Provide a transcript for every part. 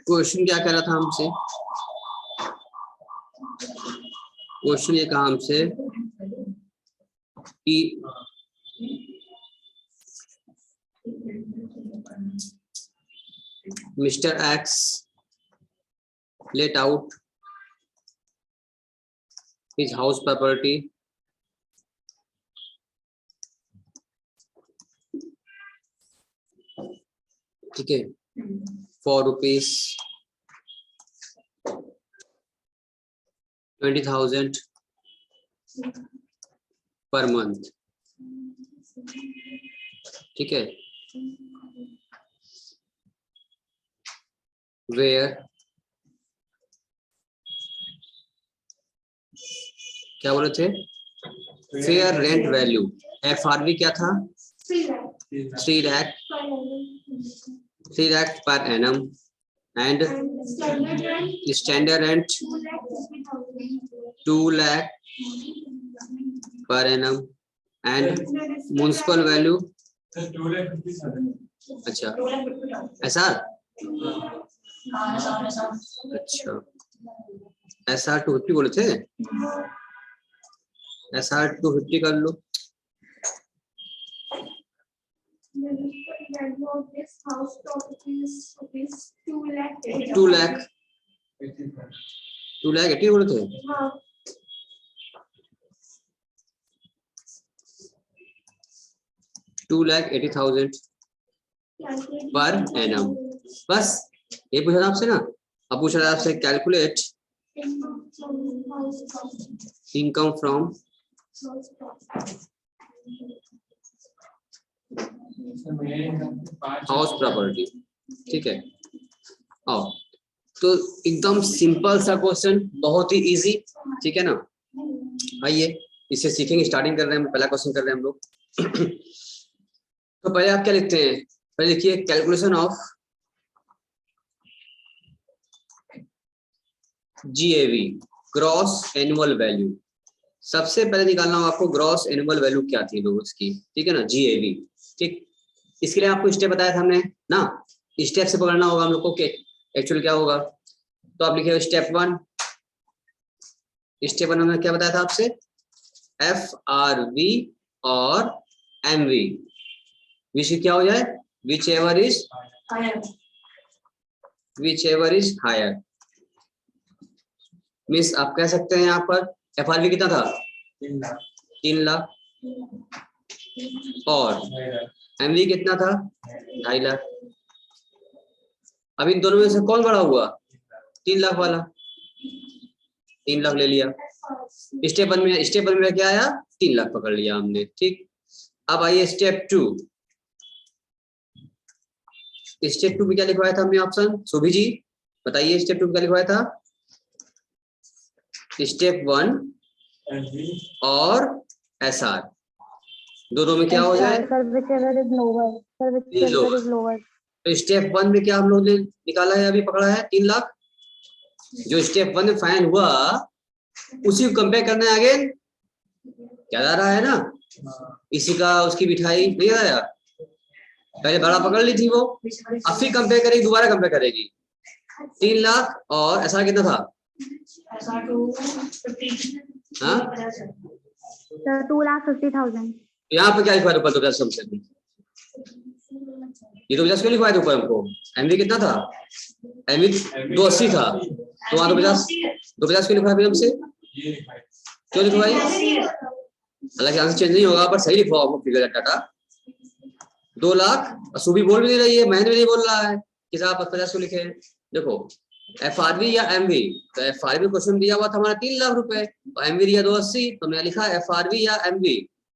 Question क्या कह रहा था हमसे? क्वेश्चन ये कहा हमसे कि mister x let out his house property ठीक है for rupees 20,000 per month, ठीक है, where क्या बोले थे? फेयर रेंट वैल्यू FRV क्या था? 3 lakh per annum and standard rent 2 lakh per annum and municipal value अच्छा ऐसा अच्छा SR 250 बोले थे, SR 250 कर लो। टू लाख 80 बोले थे। 2,80,000 पर एनम। बस ये पूछा था आपसे ना। अब पूछा था आपसे calculate income from house property, ठीक है। आओ तो एकदम सिंपल सा क्वेश्चन, बहुत ही इजी, ठीक है ना। आइए इससे सीखेंगे, स्टार्टिंग कर रहे हैं, पहला क्वेश्चन कर रहे हैं हम लोग। तो पहले आप क्या लिखते हैं? पहले लिखिए calculation of GAV, gross annual value. सबसे पहले निकालना होगा आपको ग्रॉस एनुअल वैल्यू क्या थी लोगों की, ठीक है ना, GAV। ठीक, इसके लिए आपको स्टेप बताया था हमने ना, स्टेप से पकड़ना होगा हम लोग को कि एक्चुअल क्या होगा। तो आप लिखिए स्टेप 1। स्टेप 1 में क्या बताया था आपसे? FRV और MV, विच क्या हो जाए? Whichever is higher. Means आप कह सकते हैं यहाँ पर FRV कितना था? 3 लाख और MV कितना था? 2.5 लाख। अब इन दोनों में से कौन बड़ा हुआ? 3 लाख वाला। 3 लाख ले लिया। स्टेप 1 में क्या आया? 3 लाख पकड़ लिया हमने, ठीक। अब आइए स्टेप 2। स्टेप 2 में क्या लिखवाया था हमने ऑप्शन? सुभी जी बताइए, स्टेप 2 में क्या लिखवाया था? स्टेप 1 और SR दोनों में क्या हो जाए? तो स्टेप 1 में क्या हम लोग ने निकाला है, अभी पकड़ा है 3 लाख। जो स्टेप 1 में फाइन हुआ उसी को कंपेयर करना है अगेन। क्या आ रहा है ना, इसी का उसकी मिठाई नहीं आया, पहले बड़ा पकड़ ली थी वो, अब फिर कंपेयर करेगी, दोबारा कंपेयर करेगी। 3 लाख और SR कितना था? 2,50,000। यहाँ पे क्या लिखवाया था ऊपर? 2,50,000। ये 2,50,000 क्यों लिखवाया था ऊपर हमको? MV कितना था? MV 280 था, तो वहाँ 250 क्यों लिखवाया हमसे? क्यों लिखवाई? हालांकि आंसर चेंज नहीं होगा, पर सही लिखवाओ आपको फिगर डाटा। 2 लाख। सुबी बोल भी नहीं रही है, महेंद्र भी नहीं बोल रहा है कि साहब 50 क्यों लिखे। देखो FRV या MV, तो FRV क्वेश्चन दिया हुआ था हमारा 3 लाख रुपए, तो MV दिया 280, तो मैं लिखा FRV या MV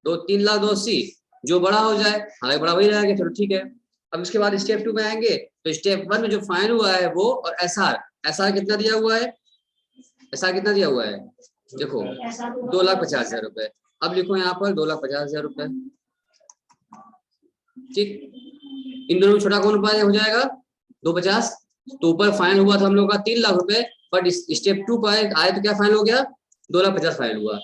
3 लाख 280, जो बड़ा हो जाए। हालांकि बड़ा वही रहेगा, चलो ठीक है। अब इसके बाद स्टेप 2 में आएंगे, तो स्टेप 1 में जो फाइन हुआ है वो, और SR कितना दिया हुआ है? SR कितना दिया हुआ है? देखो 2,50,000 रुपए। अब लिखो यहाँ पर 2,50,000 रुपए, ठीक। इन दोनों में छोटा कौन उपाय हो जाएगा? 250। तो ऊपर फाइन हुआ था हम लोग का 3 लाख रुपए, बट स्टेप 2 पर आए तो क्या फाइन हो गया? 2,50,000 फाइनल हुआ।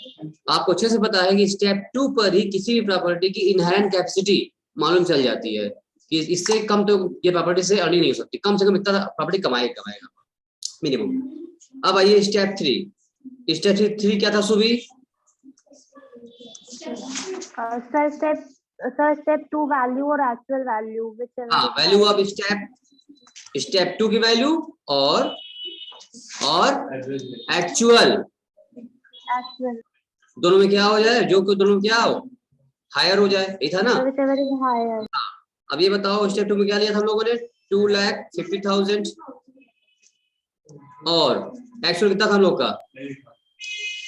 आपको अच्छे से पता है कि स्टेप 2 पर ही किसी भी प्रॉपर्टी की इनहेरेंट कैपेसिटी मालूम चल जाती है कि इससे कम तो ये प्रॉपर्टी से अर्निंग नहीं हो सकती, कम से कम इतना प्रॉपर्टी कमाएगा मिनिमम। अब आइए स्टेप 3। स्टेप 3 क्या था सुबी? स्टेप 2 वैल्यू और एक्चुअल वैल्यू हाँ, वैल्यू ऑफ स्टेप 2 की वैल्यू और एक्चुअल दोनों में क्या हो जाए, जो कि दोनों में क्या हो, हायर हो जाए, यही था ना। अब ये बताओ स्टेप 2 में क्या लिया था हम लोगों ने, 2,50,000 और एक्चुअल कितना था हम लोग का,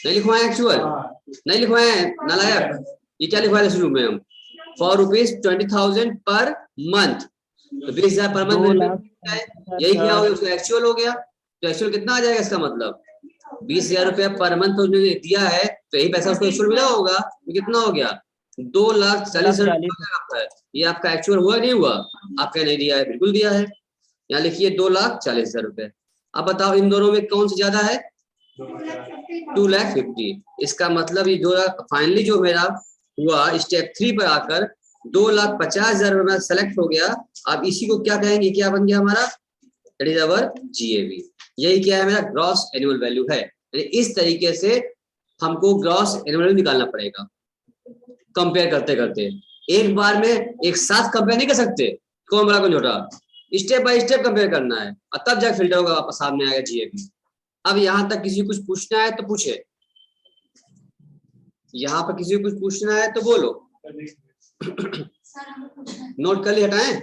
नहीं लिखवाए एक्चुअल, नहीं लिखवाए नालायक। ये क्या लिखवाए शुरू में हम, फॉर ₹20,000 पर मंथ, तो 20,000 पर मंथ यही क्या हो गया, उसका एक्चुअल हो गया। तो एक्चुअल कितना आ जाएगा, इसका मतलब 20,000 रुपया पर मंथ उन्होंने दिया है, तो यही पैसा उसको एक्चुअल मिला होगा। तो कितना हो गया, 2,40,000। ये आपका एक्चुअल हुआ नहीं हुआ, आपका नहीं दिया है, बिल्कुल दिया है। यहाँ लिखिए 2,40,000 रुपए। अब बताओ इन दोनों में कौन सा ज्यादा है, 2,50,000। इसका मतलब ये 2 लाख फाइनली जो मेरा हुआ स्टेप 3 पर आकर 2,50,000 रुपए सेलेक्ट हो गया। अब इसी को क्या कहेंगे, क्या बन गया हमारा, दैट इज अवर GAV। यही क्या है, मेरा ग्रॉस एनुअल वैल्यू है। इस तरीके से हमको ग्रॉस एनुअल वैल्यू निकालना पड़ेगा कंपेयर करते करते। एक बार में एक साथ कंपेयर नहीं कर सकते, कौन बड़ा कौन छोटा, स्टेप बाय स्टेप कंपेयर करना है और तब जाकर फिल्टर होगा, वापस सामने आएगा GAV। अब यहाँ तक किसी को कुछ पूछना है तो पूछे, यहाँ पर किसी को कुछ पूछना है तो बोलो। नोट कर ली, हटाएं।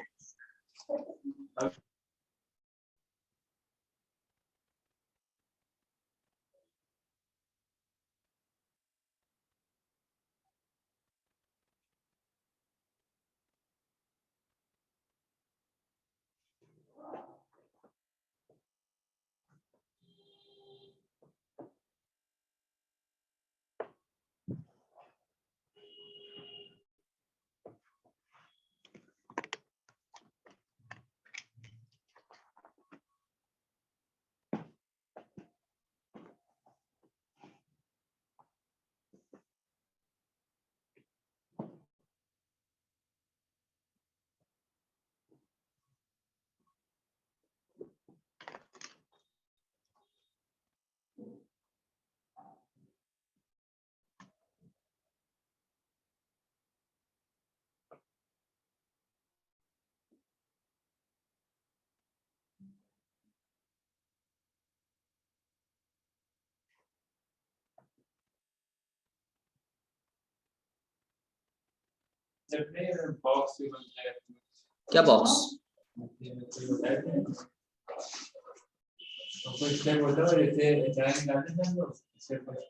क्या बॉक्स,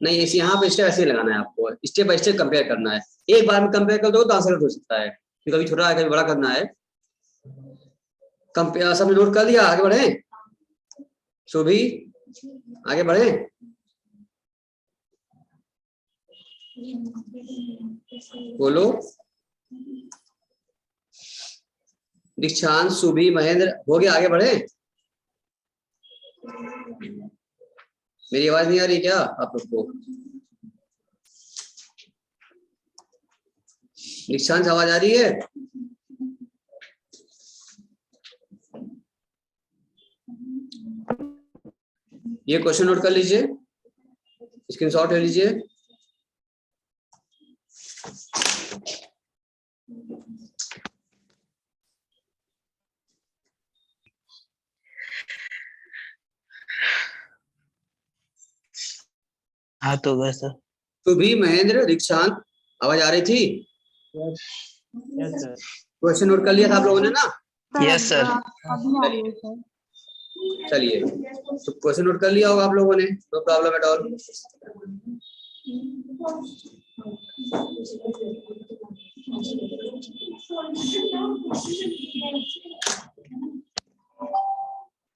नहीं इस यहाँ पे स्टेप ऐसे लगाना है आपको, स्टेप बाय स्टेप कंपेयर करना है। एक बार में कंपेयर कर दो तो आंसर हो सकता है, कभी छोटा है कभी बड़ा करना है। कंपेयर सब नोट कर लिया, आगे बढ़े सुभी, आगे बढ़े। बोलो, दीक्षांत सुभी महेंद्र हो गया, आगे बढ़े। मेरी आवाज नहीं आ रही क्या आप लोग को? दीक्षांत आवाज आ रही है? ये क्वेश्चन नोट कर लीजिए, स्क्रीनशॉट ले लीजिए। हाँ तो बस सर। सुभी महेंद्र दीक्षांत आवाज आ रही थी? Yes sir. क्वेश्चन नोट कर लिया था आप लोगों ने ना? Yes sir. चलिए, तो क्वेश्चन नोट कर लिया होगा आप लोगों ने, नो प्रॉब्लम एट ऑल।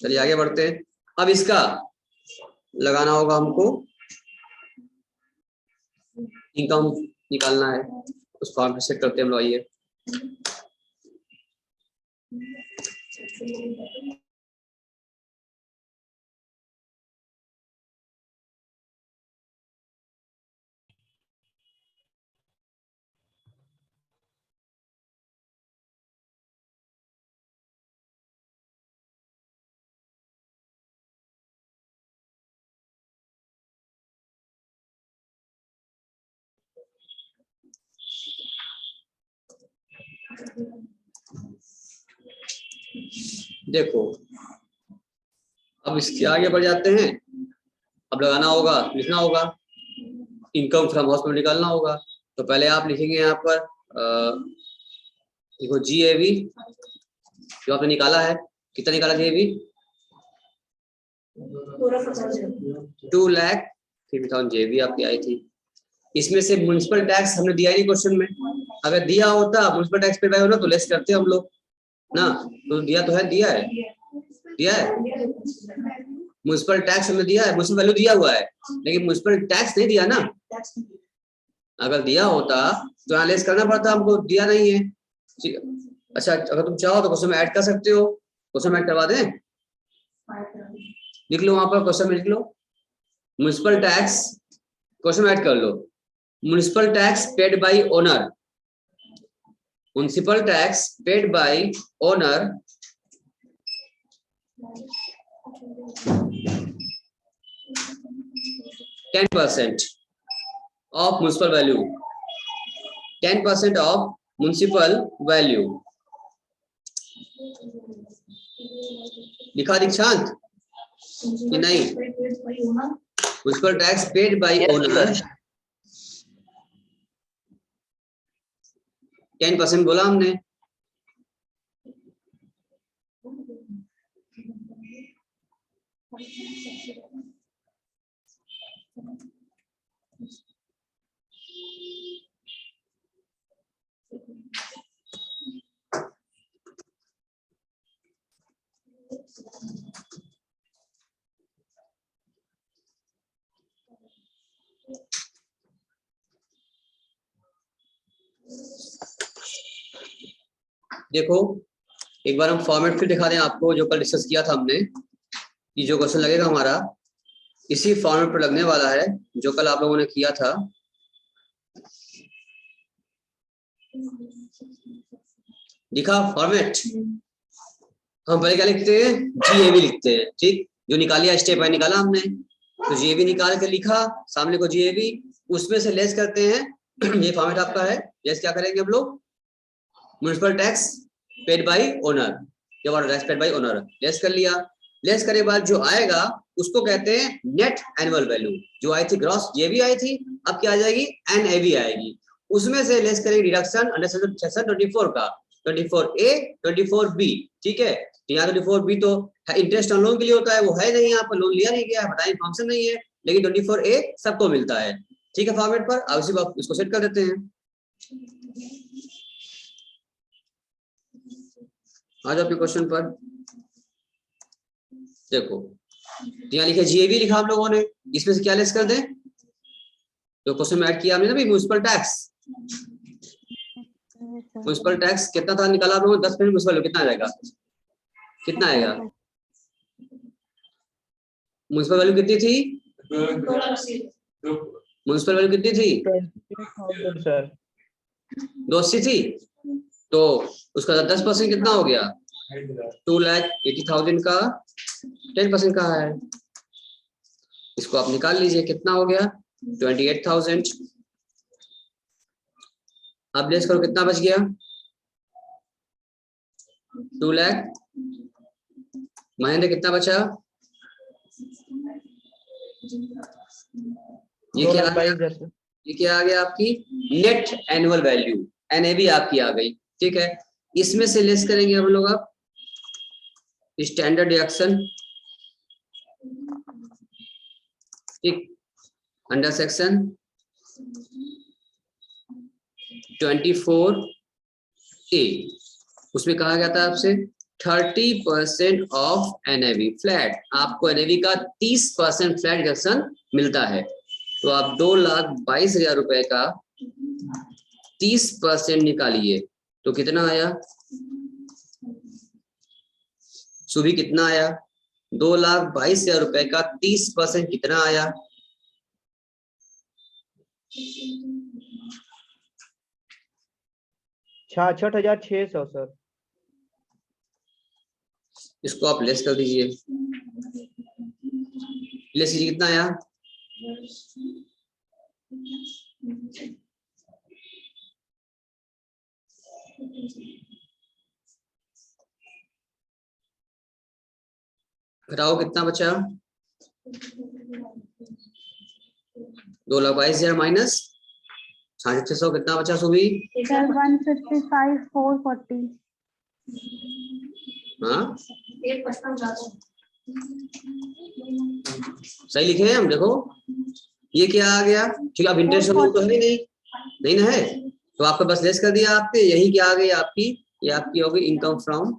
चलिए आगे बढ़ते हैं। अब इसका लगाना होगा हमको, इनकम निकालना है, उस फॉर्म पे सेट करते हैं हम लोग। आइए देखो अब इसके आगे बढ़ जाते हैं। अब लगाना होगा, लिखना होगा, इनकम फ्रॉम हॉस्पिटल निकालना होगा। तो पहले आप लिखेंगे यहाँ पर देखो GAV जो आपने निकाला है, कितना निकाला GAV? 2,50,000 GAV आपकी आई थी। इसमें से म्युनिसिपल टैक्स हमने दिया ही नहीं क्वेश्चन में। अगर दिया होता म्युनिसिपल टैक्स पे होना तो लेस करते हम लोग ना। तो दिया तो है, दिया है म्युनिसिपल टैक्स हमने दिया है, म्युनिसिपल वैल्यू दिया हुआ है, लेकिन म्युनिसिपल टैक्स नहीं दिया ना। अगर दिया होता तो यहाँ लेस करना पड़ता, हमको दिया नहीं है। अच्छा अगर तुम चाहो तो क्वेश्चन में ऐड कर सकते हो, क्वेश्चन में ऐड करवा दें, लिख लो वहां पर क्वेश्चन में लिख लो म्युनिसिपल टैक्स, क्वेश्चन में ऐड कर लो municipal tax paid by owner, municipal tax paid by owner 10% of municipal value, 10% of municipal value। लिखा दीक्षांत कि नहीं? Municipal tax paid bye Yes, owner sir. 10% बोला हमने। देखो एक बार हम फॉर्मेट फिर दिखा दें आपको, जो कल डिस्कस किया था हमने। ये जो क्वेश्चन लगेगा हमारा इसी फॉर्मेट पर लगने वाला है जो कल आप लोगों ने किया था। दिखा फॉर्मेट? हम पहले क्या लिखते हैं? GAV लिखते हैं, ठीक। जो निकालिया स्टेप है निकाला हमने, तो GAV निकाल के लिखा, सामने को GAV, उसमें से लेस करते हैं। ये फॉर्मेट आपका है। लेस क्या करेंगे हम लोग? Municipal tax paid by owner, जब tax paid by owner less कर लिया। लेस करने के बाद जो आएगा उसको कहते हैं नेट एनुअल वैल्यू। जो आई थी ग्रॉस GAV आई थी, अब क्या आ जाएगी? NAV आएगी। उसमें से लेस करेंगे डिडक्शन अंडर सेक्शन 24 का, 24A 24B, ठीक है। यहाँ 24B तो इंटरेस्ट ऑन लोन के लिए होता है, वो है नहीं, यहाँ पर लोन लिया नहीं गया है, बताइए फंक्शन नहीं है, लेकिन 24A सबको मिलता है, ठीक है। फॉर्मेट पर अब इसी बात इसको सेट कर देते हैं। आज आपके क्वेश्चन पर देखो, यहाँ लिखे GAV लिखा हम लोगों ने, इसमें से क्या लेस कर दें? जो क्वेश्चन में ऐड किया हमने ना भाई, म्युनिसिपल टैक्स। म्युनिसिपल टैक्स कितना था निकाला आप लोगों ने? 10% म्युनिसिपल कितना आ जाएगा? कितना आएगा? म्युनिसिपल वैल्यू कितनी थी? म्युनिसिपल वैल्यू कितनी थी? 28,000 सर। 280 थी, तो उसका 10% कितना हो गया? 2,80,000 का 10% कहाँ है? इसको आप निकाल लीजिए, कितना हो गया? 28,000। अब लेस करो, कितना बच गया? 2 लाख। महेंद्र कितना बचा? ये क्या आ गया? ये क्या आ गया आपकी? नेट एनुअल वैल्यू, NAV आपकी आ गई, ठीक है। इसमें से लेस करेंगे हम लोग अब स्टैंडर्ड डिडक्शन, ठीक, अंडर सेक्शन 24A। उसमें कहा गया था आपसे 30% ऑफ NAV फ्लैट, आपको NAV का 30% फ्लैट डिडक्शन मिलता है। तो आप 2,22,000 रुपए का 30% निकालिए, तो कितना आया? सुबह कितना आया? 2,22,000 रुपए का 30% कितना आया? 66,600 सर। इसको आप लेस कर दीजिए, लेस कीजिए, कितना आया? घटाओ कितना बचा? 2,22,000 माइनस 6,600 कितना बचा सुबी? 155,440. हाँ सही लिखे हैं हम, देखो ये क्या आ गया, ठीक है। अब इंटरेस्ट तो है नहीं ना है, तो आपको बस लेस कर दिया आपने, यही क्या आ गई आपकी, ये आपकी होगी income from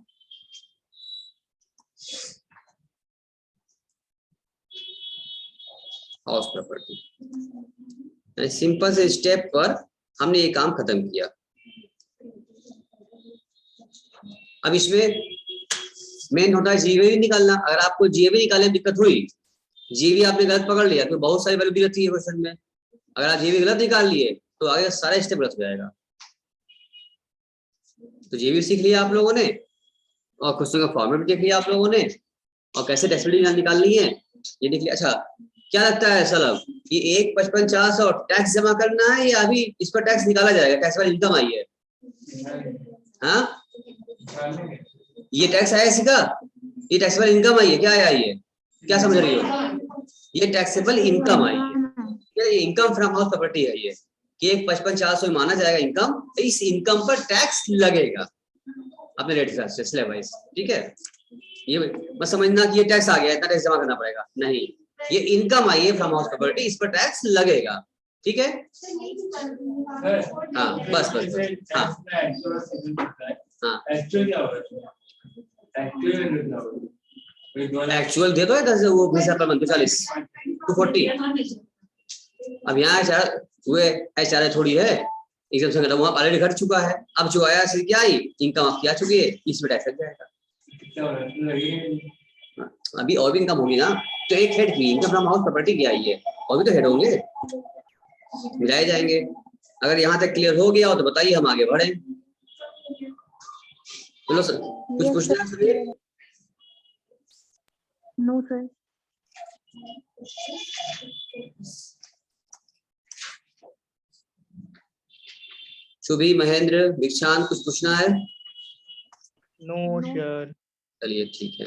house property. Simple से स्टेप पर हमने ये काम खत्म किया। अब इसमें मेन होता है जीवी निकालना। अगर आपको जीवी निकालने में दिक्कत हुई, जीवी आपने गलत पकड़ लिया, तो बहुत सारी वैल्यू दी रहती है क्वेश्चन में, अगर आप जीवी गलत निकाल लिए तो आगे सारा स्टेप गलत हो जाएगा। तो जीवी सीख लिया आप लोगों ने, और क्वेश्चन का फॉर्मेट भी देख लिया आप लोगों ने, और कैसे टैक्सेबिलिटी निकालनी है ये देख लिया। अच्छा क्या लगता है सलम, कि 1,55,400 टैक्स जमा करना है या अभी इस पर टैक्स निकाला जाएगा? टैक्स वाली इनकम आई है, हाँ ये टैक्स आया इसी का, ये टैक्सेबल इनकम आई है, क्या आया ये, क्या समझ रही हो? ये टैक्सेबल इनकम आई है, ये इनकम फ्रॉम हाउस प्रॉपर्टी है ये, कि 1,55,400 माना जाएगा इनकम, इस इनकम पर टैक्स लगेगा अपने रेट से स्लैब वाइज, ठीक है। ये मत समझना कि ये टैक्स आ गया इतना टैक्स जमा करना पड़ेगा, नहीं, ये इनकम आई है फ्रॉम हाउस प्रॉपर्टी, इस पर टैक्स लगेगा, ठीक है। हाँ बस बस, हाँ हाँ एक्चुअल दे दो 10 वो 20,000 पर मंथ 240। अब यहाँ हुए एचआर थोड़ी है, एकदम से घटा, वहाँ ऑलरेडी घट चुका है, अब जो आया सिर्फ क्या आई इनकम आपकी आ चुकी है, इसमें टैक्स लग जाएगा। अभी और भी इनकम होगी ना, तो एक हेड की इनकम फ्रॉम हाउस प्रॉपर्टी की आई है, और भी तो हेड होंगे, मिलाए जाएंगे। अगर यहाँ तक क्लियर हो गया हो तो बताइए, हम आगे बढ़े। बोलो सर, कुछ पूछना है sir? No sir. Shubhi, Mahendra, Dikshant, कुछ पूछना है? No sir. चलिए ठीक है।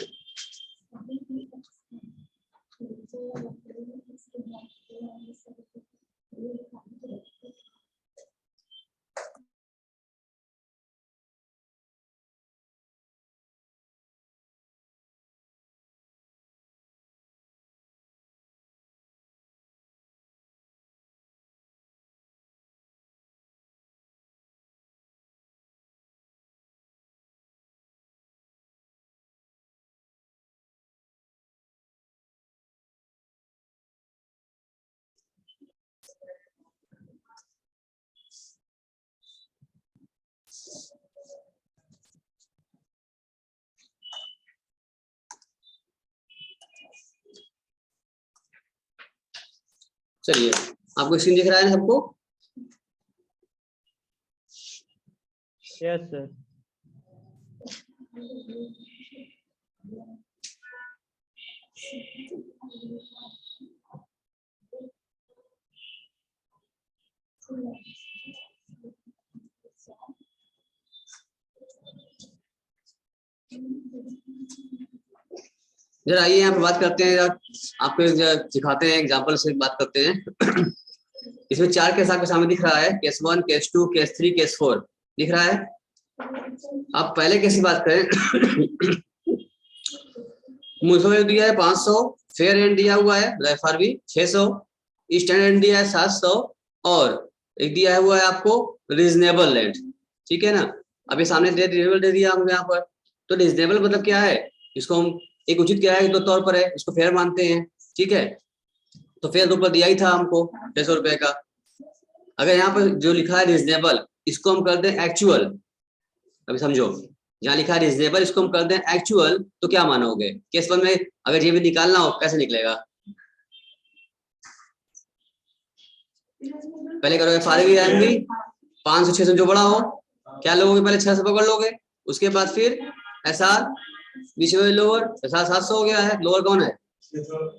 चलिए, आपको स्क्रीन दिख रहा है ना सबको? Yes sir. जरा आइए यहाँ पे बात करते हैं, आपको सिखाते हैं, एग्जाम्पल से बात करते हैं। इसमें 4 केस आपके सामने दिख रहा है, केस 1, केस 2, केस 3, केस 4 दिख रहा है। आप पहले केस की बात करें, मुझे दिया है 500, फेयर एंड दिया हुआ है एफआरबी 600, स्टैंडर्ड दिया है 700, और एक दिया हुआ है आपको रीजनेबल रेंट, ठीक है ना। अभी सामने रीजनेबल दे दिया हमको यहाँ पर, तो रीजनेबल मतलब क्या है, इसको हम एक उचित किराए के तौर पर है, इसको फेयर मानते हैं, ठीक है। तो फेयर ऊपर दिया ही था हमको 600 रुपए का। अगर यहाँ पर जो लिखा है रीजनेबल, इसको हम कर दें एक्चुअल, अभी समझो, जहाँ लिखा है रीजनेबल इसको हम कर दें एक्चुअल, तो क्या मानोगे? केस 1 में अगर ये भी निकालना हो कैसे निकलेगा? पहले करो एफआरबी एमबी 500 600 जो बड़ा हो, क्या लोगे? पहले 600 पकड़ लोगे, उसके बाद फिर एसआर बीच में लोअर, एसआर 700 हो गया है, लोअर कौन है?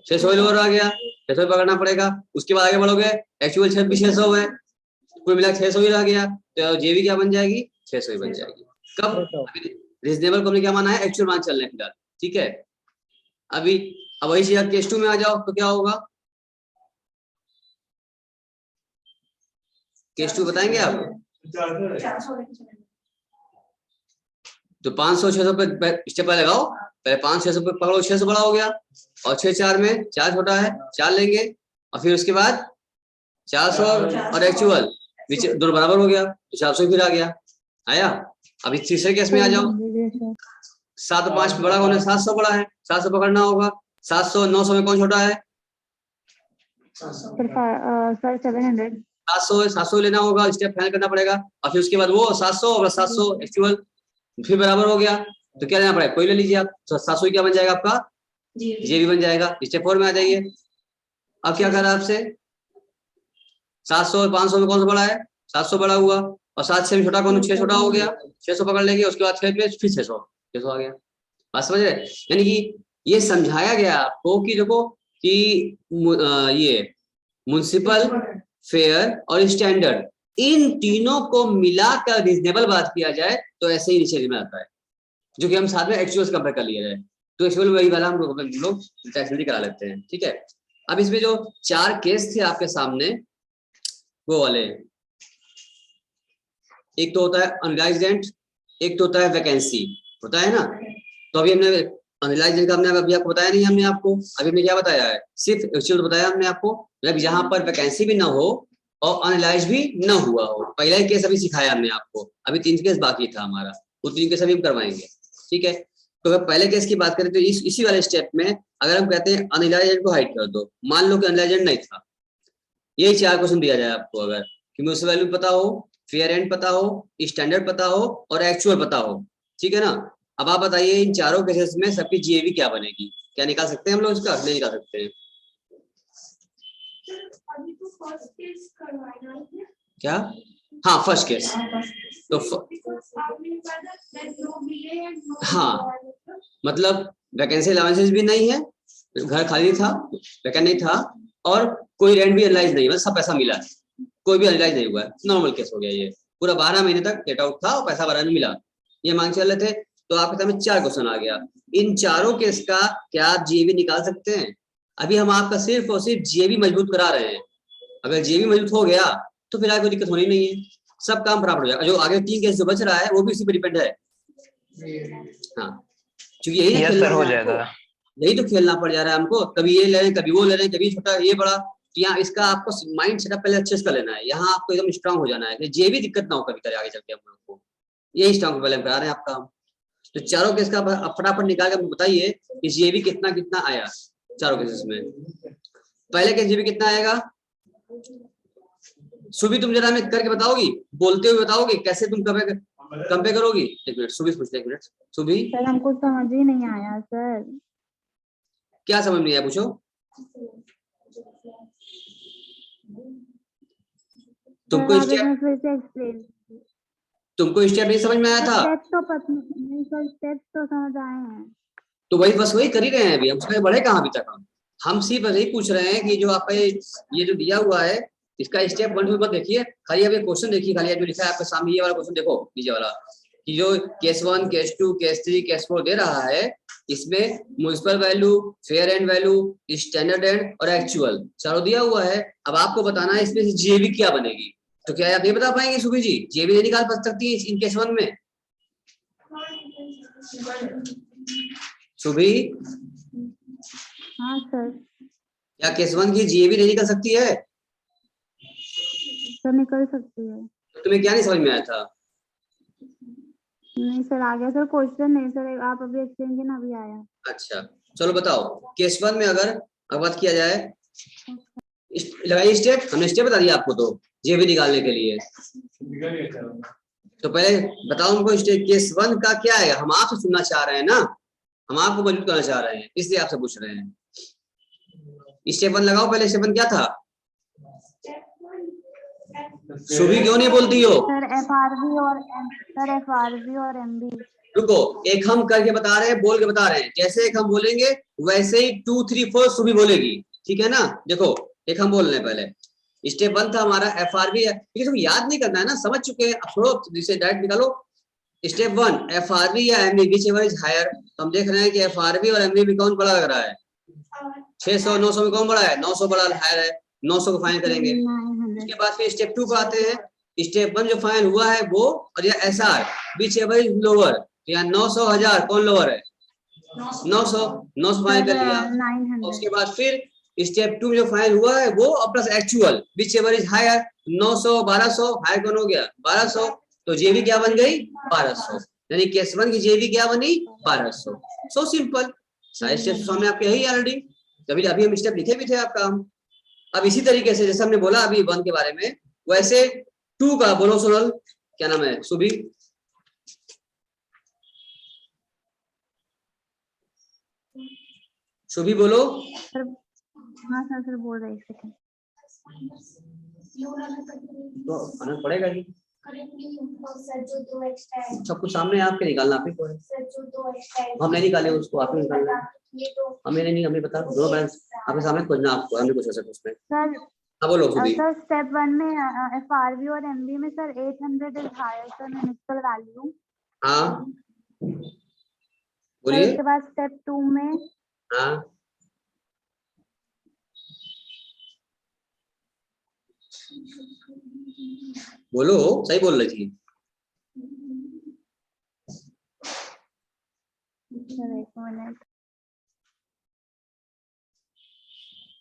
600 लोअर आ गया, 600 पकड़ना पड़ेगा। उसके बाद आगे बढ़ोगे, एक्चुअल 600 है, कुल मिला 600 ही रह गया, तो जेबी क्या बन जाएगी? 600 ही बन जाएगी। कब? 600। रीजनेबल को हमने क्या माना है? एक्चुअल मान चल रहे हैं फिलहाल, ठीक है। अभी अब वही चीज केस 2 में आ जाओ तो क्या होगा? केस 2 बताएंगे आप? तो 500 600 पे स्टेप पर लगाओ, पहले 500 600 पे पकड़ो, 600 बड़ा हो गया, और 6 4 में 4 छोटा है, 4 लेंगे, और फिर उसके बाद 400 और एक्चुअल दोनों बराबर हो गया, तो 400 फिर आ गया, आया। अभी तीसरे केस में आ जाओ, 7 5 बड़ा होने 700 बड़ा है, 700 पकड़ना होगा, 700 900 में कौन छोटा है? सर 700। 700 लेना होगा, स्टेप फाइनल करना पड़ेगा, और फिर उसके बाद वो 700 और 700 एक्चुअल फिर बराबर हो गया, तो क्या लेना पड़ेगा? कोई ले लीजिए आप, तो 700 क्या बन जाएगा आपका? जे भी बन जाएगा। स्टेप 4 में आ जाइए। अब क्या कर रहा है आपसे? 700 और 500 में कौन सा बड़ा है? 700 बड़ा हुआ, और 7 6 में छोटा कौन? 6 छोटा हो गया, 600 पकड़ लेंगे, उसके बाद 6 में फिर 600 आ गया। बात समझ रहे? यानी कि ये समझाया गया आपको कि देखो कि ये म्युनिसिपल, फेयर और स्टैंडर्ड, इन तीनों को मिलाकर रीजनेबल बात किया जाए तो ऐसे ही नीचे में आता है, जो कि हम साथ में एक्चुअल्स कंपेयर कर लिया जाए तो एक्चुअल वही वाला हम लोग टैक्सेबल करा लेते हैं, ठीक है। अब इसमें जो 4 केस थे आपके सामने वो वाले, एक तो होता है अनरियलाइज्ड रेंट, एक तो होता है वैकेंसी, होता है ना। तो अभी हमने अनरियलाइज्ड रेंट का हमने अभी आपको बताया नहीं, हमने आपको अभी हमने क्या बताया है? सिर्फ एक्चुअल बताया हमने आपको, मतलब यहाँ पर वैकेंसी भी ना हो और अनलाइज भी न हुआ हो। पहला ही केस अभी सिखाया हमने आपको, अभी 3 केस बाकी था हमारा, वो 3 केस अभी हम करवाएंगे, ठीक है। तो अगर पहले केस की बात करें तो इसी वाले स्टेप में अगर हम कहते हैं अनलाइज को हाइड कर दो, मान लो कि अनलाइज नहीं था, यही 4 क्वेश्चन दिया जाए आपको, अगर कि मुझे वैल्यू पता हो, फेयर एंड पता हो, स्टैंडर्ड पता हो और एक्चुअल पता हो, ठीक है ना। अब आप बताइए इन चारों केसेस में सबकी जीएवी क्या बनेगी? क्या निकाल सकते हैं हम लोग इसका? नहीं निकाल सकते हैं। अभी तो फर्स्ट केस करवाना है क्या? हाँ फर्स्ट केस तो हाँ, मतलब वैकेंसी अलाउंसेस भी नहीं है, घर खाली था, वैकेंट नहीं था, और कोई रेंट भी एनालाइज नहीं, मतलब सब पैसा मिला है, कोई भी एनालाइज नहीं हुआ है, नॉर्मल केस हो गया ये। पूरा 12 महीने तक डेट आउट था और पैसा 12 में मिला, ये मांग चल रहे थे। तो आपके सामने 4 क्वेश्चन आ गया, इन चारों केस का क्या आप जीएबी निकाल सकते हैं? अभी हम आपका सिर्फ और सिर्फ जीएबी मजबूत करा रहे हैं, अगर जीएबी मजबूत हो गया तो फिर आगे कोई दिक्कत होनी नहीं है, सब काम बराबर हो जाएगा। जो आगे 3 केस जो बच रहा है वो भी इसी पे डिपेंड है। हाँ, क्योंकि यही यस सर हो जाएगा, यही तो खेलना पड़ जा रहा है हमको, कभी ये ले रहे हैं, कभी वो ले रहे हैं, कभी छोटा ये बड़ा। तो यहाँ इसका आपको माइंड सेटअप पहले अच्छे से कर लेना है, यहाँ आपको एकदम स्ट्रांग हो जाना है, ये भी दिक्कत ना हो कभी करे आगे चल के हम लोग को, यही स्ट्रांग पहले हम करा रहे हैं आपका। तो चारों केस का फटाफट निकाल के बताइए कि ये भी कितना कितना आया चारों केसेस में। पहले केस ये भी कितना आएगा? सुबी तुम जरा हमें करके बताओगी, बोलते हुए बताओगी कैसे तुम कंपेयर करोगी? एक मिनट सुबी पूछते, एक मिनट सुबी। सर हमको समझ ही नहीं आया सर। क्या समझ नहीं आया? पूछो। तुमको स्टेप नहीं समझ में आया था? स्टेप तो समझ आए हैं। तो वही कर ही रहे हैं अभी, हम उसमें बढ़े कहाँ अभी तक? हम सिर्फ यही पूछ रहे हैं कि जो आपका ये जो दिया हुआ है इसका स्टेप 1 2 मत देखिए, खाली अब ये क्वेश्चन देखिए, खाली जो लिखा है आपके सामने ये वाला क्वेश्चन देखो, नीचे वाला, कि जो केस 1 केस 2 केस 3 केस 4 दे रहा है, इसमें municipal value, fair and value, standard and और एक्चुअल चारों दिया हुआ है। अब आपको बताना है इसमें से जीएबी क्या बनेगी। तो क्या आप ये बता पाएंगे सुबी जी? जीएबी नहीं निकाल सकती है इन केस 1 में? सुबी हाँ सर। क्या केस 1 की जीएबी नहीं निकल सकती है? सर निकल सकती है। तुम्हें क्या नहीं समझ में आया था? नहीं सर आ गया सर क्वेश्चन, नहीं सर आप अभी एक्सचेंज ना अभी आया। अच्छा चलो बताओ, केस 1 में अगर बात किया जाए, लगाइए स्टेप, हमने स्टेप बता दिया आपको तो जीएबी निकालने के लिए। तो पहले बताओ हमको स्टेप केस 1 का क्या है, हम आपसे सुनना चाह रहे हैं ना, हम आपको मजबूत करना चाह रहे हैं, इसलिए आपसे पूछ रहे हैं। स्टेप 1 लगाओ पहले, स्टेप 1 क्या था? सुबी क्यों नहीं बोलती हो? सर एफआरबी और एमबी। रुको, एक हम करके बता रहे हैं, बोल के बता रहे हैं, जैसे एक हम बोलेंगे वैसे ही 2 3 4 सुबी बोलेगी, ठीक है ना। देखो एक हम बोल रहे हैं पहले, स्टेप 1 था हमारा FRV है, ठीक है, तो याद नहीं करना है ना, समझ चुके हैं, अब छोड़ो जिसे डायरेक्ट निकालो। स्टेप 1 FRV या MV whichever is higher, तो हम देख रहे हैं कि FRV और MV में कौन बड़ा लग रहा है, 600 900 में कौन बड़ा है, 900 बड़ा हायर है, 900 को फाइंड करेंगे। 900 उसके बाद फिर स्टेप 2 पर आते हैं। स्टेप 1 जो फाइंड हुआ है वो, और या SR which ever is lower, या 900 1000 कौन लोअर है, 900 फाइंड कर लिया। 900 उसके बाद फिर स्टेप 2 में जो फाइंड हुआ है वो और plus actual whichever is higher, 900 1200 higher कौन हो गया 1200, तो जेबी क्या बन गई 1200, यानी केस 1 की जेबी क्या बनी 1200। सो सिंपल, सारे स्टेप सामने आपके यही ऑलरेडी, तभी अभी हम स्टेप लिखे भी थे आपका हम। अब इसी तरीके से जैसे हमने बोला अभी 1 के बारे में, वैसे 2 का बोलो सोनल, क्या नाम है सुबी, सुबी बोलो। सर। हाँ सर बोल रहे, एक सेकंड। तो आना पड़ेगा ही, सर जो 2 एक्स्ट्रा है, सब कुछ सामने आपके निकालना, आप ही को है, सर जो 2 एक्स्ट्रा है, हम नहीं निकाले उसको, आप ही निकालना है, ये तो हमें नहीं, हमें बता दोनों बैलेंस आपके सामने खोजना, आपको हमने कुछ ऐसा उसमें। सर हाँ बोलो सुबी। सर स्टेप 1 में FRV और MV में sir 800 is higher sir municipal value. हाँ सर बोलिए। उसके बाद स्टेप 2 में हाँ बोलो, सही बोल रही थी। सर एक मिनट,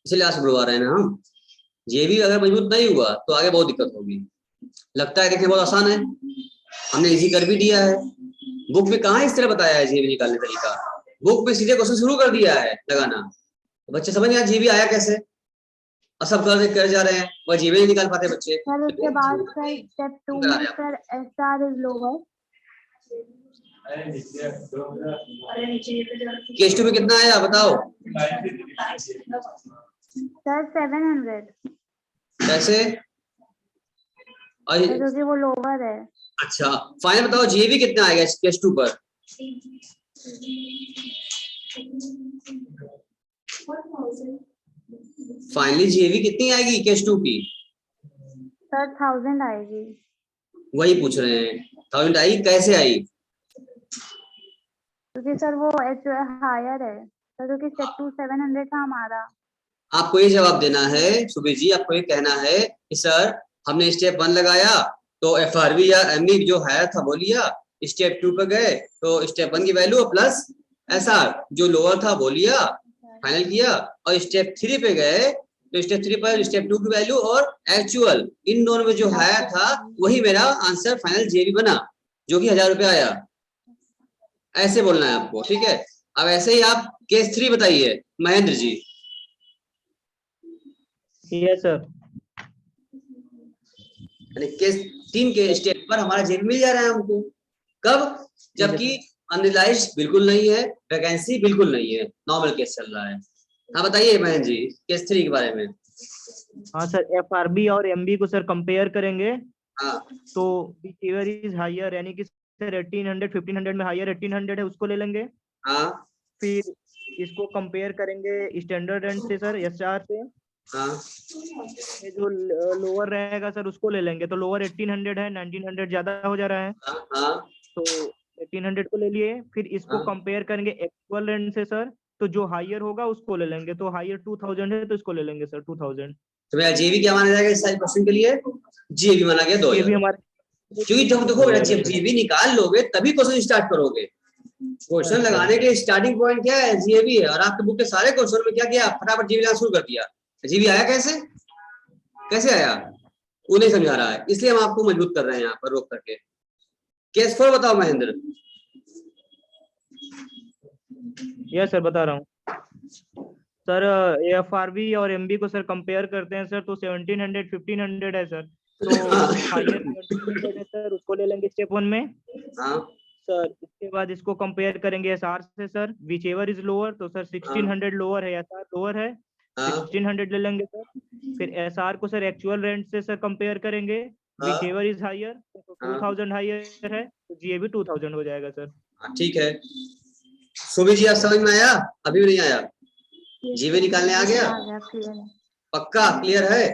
इसलिए आज बुलवा रहे हैं ना हम, ये भी अगर मजबूत नहीं हुआ तो आगे बहुत दिक्कत होगी। लगता है देखिए बहुत आसान है, हमने इजी कर भी दिया है, बुक में कहाँ इस तरह बताया है जीबी निकालने का तरीका, बुक में सीधे क्वेश्चन शुरू कर दिया है लगाना, तो बच्चे समझ नहीं आया जीबी आया कैसे, और सब कर जा रहे हैं, वह जीबी नहीं निकाल पाते बच्चे। सर उसके बाद सर स्टेप 2 में sir SR is lower. Case 2 में कितना आया बताओ, सर 700 कैसे, और सर क्योंकि वो लोअर है। अच्छा फाइनल बताओ जीबी कितना आएगा केस 2 पर, फाइनली जीबी कितनी आएगी केस 2 की, सर 1000 आएगी। वही पूछ रहे हैं 1000 आई, कैसे आई, क्योंकि सर वो हायर है सर, क्योंकि स्टेप 2 700 था हमारा। आपको ये जवाब देना है सुबीर जी, आपको ये कहना है कि सर हमने स्टेप 1 लगाया तो FRV या MV जो हायर था वो लिया, स्टेप 2 पे गए तो स्टेप 1 की वैल्यू प्लस SR जो लोअर था वो लिया, फाइनल किया, और स्टेप 3 पे गए तो स्टेप 3 पर स्टेप 2 की वैल्यू और एक्चुअल इन दोनों में जो हायर था वही मेरा आंसर फाइनल जेबी बना, जो कि 1000 रुपया आया। ऐसे बोलना है आपको, ठीक है। अब ऐसे ही आप केस 3 बताइए Mahendra ji. Yes sir. Case 3 के स्टेप पर हमारा जेबी मिल जा रहा है हमको, कब, जबकि अनरिलाइज्ड बिल्कुल नहीं है, वैकेंसी बिल्कुल नहीं है, नॉर्मल केस चल रहा है। हाँ बताइए महेंद्र जी केस 3 के बारे में। हाँ सर, FRB और MB को सर कंपेयर करेंगे, हाँ तो व्हिचएवर इज हायर, यानी कि सर 1800 1500 में हायर 1800 है उसको ले लेंगे। हाँ फिर इसको कंपेयर करेंगे स्टैंडर्ड रेंट से सर, SR से। हाँ ये जो लोअर रहेगा सर उसको ले लेंगे, तो लोअर 1800 है, 1900 ज्यादा हो जा रहा है, हाँ तो 1800 को ले लिए। फिर इसको हाँ। कंपेयर करेंगे एक्चुअल रेंट से सर, तो जो हायर होगा उसको ले लेंगे, तो हायर 2000 है तो इसको ले लेंगे सर 2000। तो मेरा जेबी क्या माना जाएगा इस सारे क्वेश्चन के लिए, जेबी माना गया ये भी 2000, हमारे, क्योंकि जब देखो बेटा जब जेबी निकाल लोगे तभी क्वेश्चन स्टार्ट करोगे, क्वेश्चन लगाने के स्टार्टिंग पॉइंट क्या है जीबी है, और आपके बुक के सारे क्वेश्चन में क्या किया फटाफट जीबी लगाना शुरू कर दिया। जीबी आया कैसे, कैसे आया वो नहीं समझा रहा है, इसलिए हम आपको मजबूत कर रहे हैं यहाँ पर रोक करके। केस 4 बताओ महेंद्र। यस सर बता रहा हूँ सर। FRB और MB को सर कंपेयर करते हैं सर, तो 1700 1500 है सर, तो हायर 1700 है सर, उसको ले लेंगे स्टेप 1 में। हाँ सर इसके बाद इसको कंपेयर करेंगे SR से सर, व्हिचएवर इज लोअर, तो सर 1600 लोअर है, SR लोअर है, 1600 ले लेंगे सर। फिर SR को सर एक्चुअल रेंट से सर कंपेयर करेंगे, व्हिचएवर इज हायर, तो 2000 हायर है, तो GA भी 2000 हो जाएगा सर। ठीक है सुबी जी, आप समझ में आया, अभी भी नहीं आया, जीबी निकालने आ गया, क्लियर है। पक्का क्लियर है।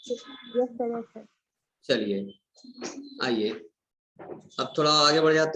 Yes sir. चलिए आइए अब थोड़ा आगे बढ़ जाते हैं।